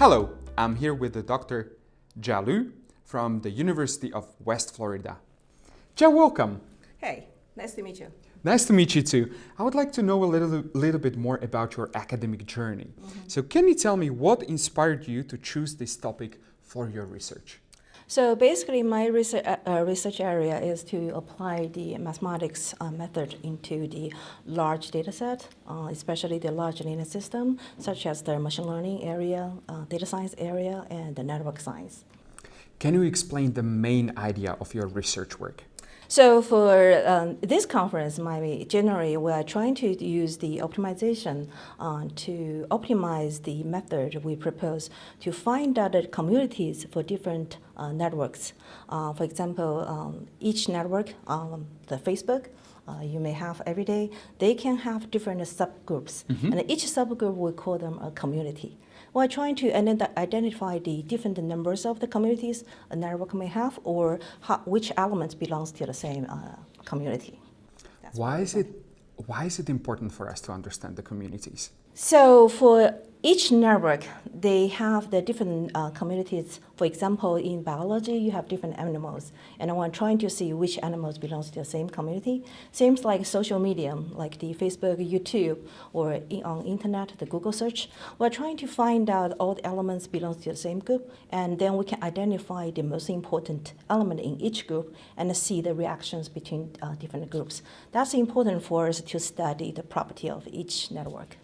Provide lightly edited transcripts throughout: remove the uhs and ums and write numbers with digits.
Hello, I'm here with the Dr. Jia Liu from the University of West Florida. Jia, welcome. Hey, nice to meet you. Nice to meet you too. I would like to know a little bit more about your academic journey. So can you tell me what inspired you to choose this topic for your research? So basically, my research area is to apply the mathematics method into the large data set, especially the large linear system, such as the machine learning area, data science area, and the network science. Can you explain the main idea of your research work? So for this conference, generally, we are trying to use the optimization to optimize the method we propose to find out the communities for different networks. For example, each network, the Facebook, you may have every day, they can have different subgroups. And each subgroup, we call them a community. We're trying to identify the different numbers of the communities a network may have, or which element belongs to the same community. Why is it important for us to understand the communities? So for each network, they have the different communities. For example, in biology, you have different animals, and we're trying to see which animals belongs to the same community. Seems like social media, like the Facebook, YouTube, or on internet, the Google search. We're trying to find out all the elements belongs to the same group, and then we can identify the most important element in each group and see the reactions between different groups. That's important for us to study the property of each network.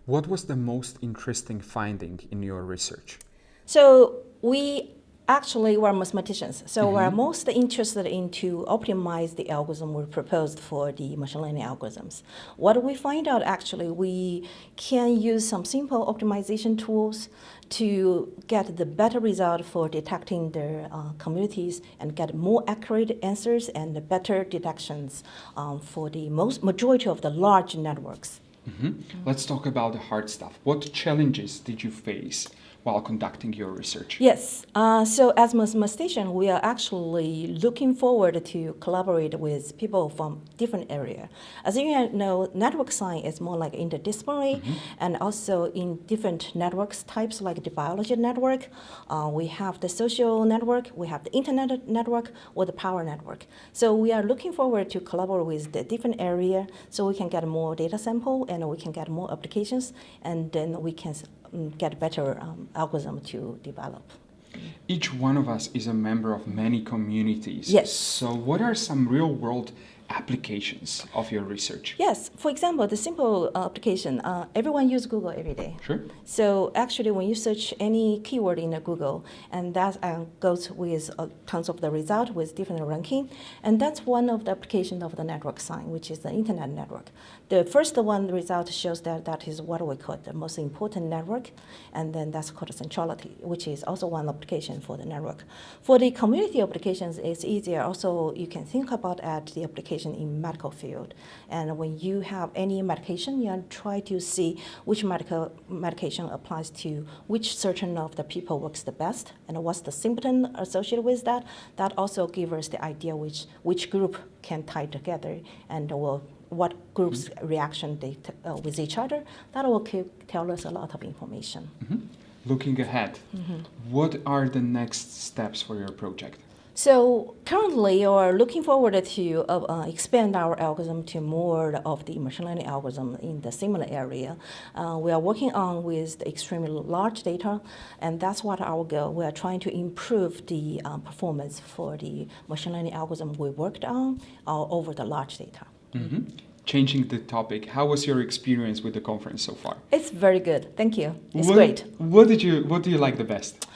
What was the most interesting finding in your research? So we actually were mathematicians, so we're most interested in to optimize the algorithm we proposed for the machine learning algorithms. What we find out actually, we can use some simple optimization tools to get the better result for detecting the communities and get more accurate answers and better detections for the majority of the large networks. Let's talk about the hard stuff. What challenges did you face while conducting your research? Yes, so as mathematician, we are actually looking forward to collaborate with people from different areas. As you know, network science is more like interdisciplinary, and also in different networks types, like the biology network, we have the social network, we have the internet network, or the power network. So we are looking forward to collaborate with the different area, so we can get more data sample, and we can get more applications, and then we can get better algorithm to develop. Each one of us is a member of many communities. Yes. So what are some real-world applications of your research? Yes. For example, the simple application, everyone uses Google every day. Sure. So actually, when you search any keyword in Google, and that goes with tons of the result with different ranking, and that's one of the applications of the network science, which is the internet network. The first one result shows that is what we call the most important network, and then that's called centrality, which is also one application for the network. For the community applications, it's easier. Also, you can think about the application in medical field. And when you have any medication, you try to see which medication applies to which certain of the people works the best, and what's the symptom associated with that. That also gives us the idea which group can tie together, and what groups' reaction with each other. That will tell us a lot of information. Looking ahead, what are the next steps for your project? So currently, we're looking forward to expand our algorithm to more of the machine learning algorithm in the similar area. We are working on with the extremely large data, and that's what our goal. We are trying to improve the performance for the machine learning algorithm we worked on over the large data. Changing the topic, how was your experience with the conference so far? It's very good. Thank you. It's great. What do you like the best?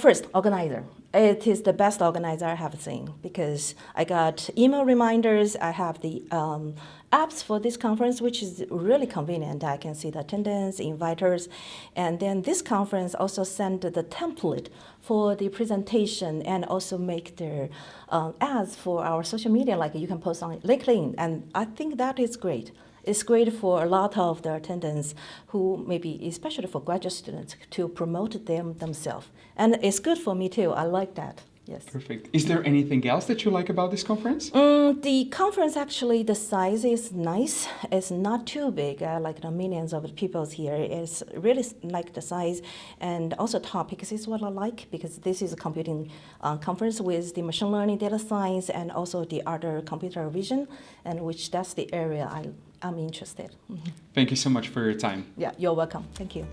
First, organizer. It is the best organizer I have seen because I got email reminders. I have the apps for this conference, which is really convenient. I can see the attendance, inviters, and then this conference also sent the template for the presentation and also make their ads for our social media, like you can post on LinkedIn, and I think that is great. It's great for a lot of the attendants who maybe, especially for graduate students, to promote them themselves. And it's good for me too, I like that. Yes. Perfect. Is there anything else that you like about this conference? The conference actually, the size is nice. It's not too big, like the millions of people here. It's really like the size, and also topics is what I like, because this is a computing conference with the machine learning, data science, and also the other computer vision, and which that's the area I'm interested. Thank you so much for your time. Yeah, you're welcome. Thank you.